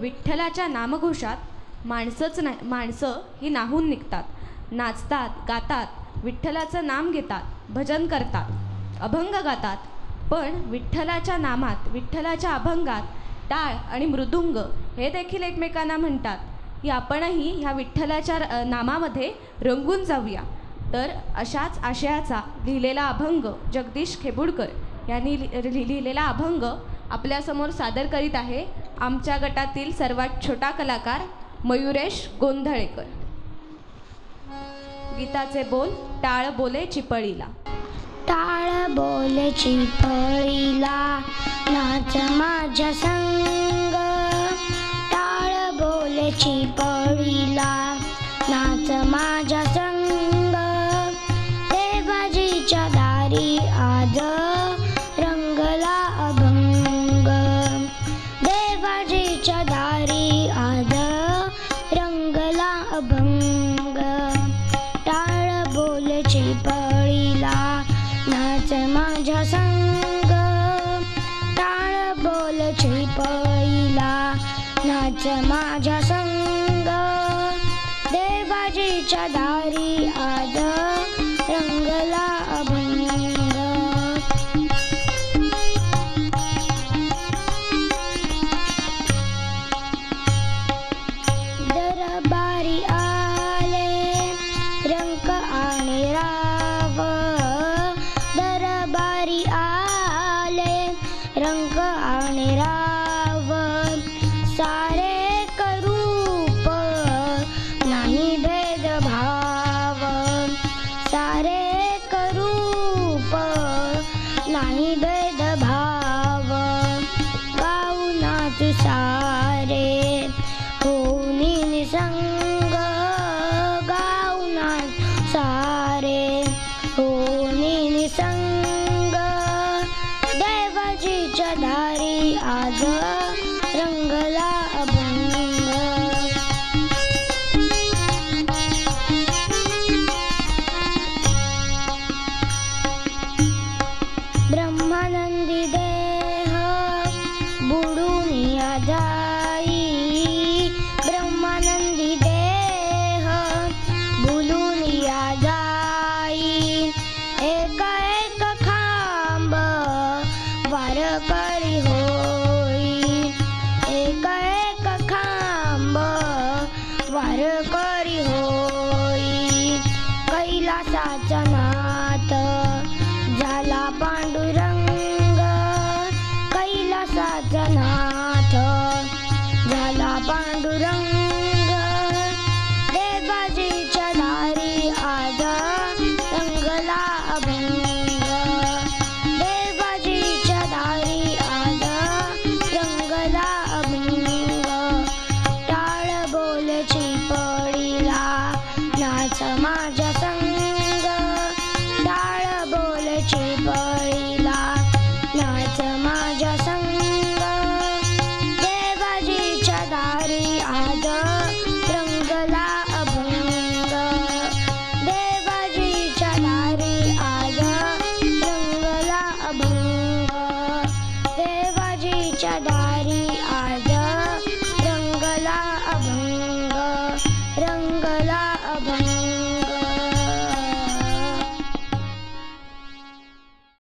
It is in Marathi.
विठ्ठलाच्या नामघोषात माणसं ही नाहून निघतात, नाचतात, गातात, विठ्ठलाचं नाम घेतात, भजन करतात, अभंग गातात. पण विठ्ठलाच्या नामात, विठ्ठलाच्या अभंगात टाळ आणि मृदुंग हे देखील एकमेकांना म्हणतात की आपणही ह्या विठ्ठलाच्या नामामध्ये रंगून जाऊया. तर अशाच आशयाचा लिहिलेला अभंग जगदीश खेबुडकर यांनी लिहिलेला अभंग आपल्यासमोर सादर करीत आहे आमच्या गटातील सर्वात छोटा कलाकार मयुरेश गोंधळेकर. गीताचे बोल. टाळ बोले चिपळीला. टाळ बोले चिपळीला नाच माझ्या संग. टाळ बोले चिपळीला नाच माझ्या संग. देवाजीच्या दारी आज रंगला अभंग. देवाजीच्या दारी आज रंगला अभंग. टाळ बोले चिपळीला नाच माझ्या संग. टाळ बोले चिपळीला नाच माझ्या संग. देवाजीच्या दारी आज रंगला अभंग. दरबारी आले रंक आणि राव. दरबारी आले रंक आणि राव. सारे करूप नाही भेदभाव. सारे करूप नाही भेदभाव. गाऊ नाचू सारे होऊनी निसंग. गाऊ नाचू सारे होऊनी निसंग. देवाजीच्या दारी आज रंगला अभंग. ब्रह्मानंदी देह बुडून या जाई. ब्रह्मानंदी देह बुडून या जाई. एक एक खांब वारकरी होई. एक एक खांब वारकरी होई. कैलासाचा नाथ झाला पांडुरंग. कैलासाचा नाथ झाला पांडुरंग. देवाजीच्या दारी आज रंगला अभंग. देवाजीच्या दारी आज रंगला अभंग. टाळ बोले चिपळीला नाच माझ्या संग. टाळ बोले चिपळीला नाच माझ्या संग. देवाजीच्या दारी आज रंगला अभंग. देवाजीच्या दारी आज रंगला अभंग. देवाजीच्या दारी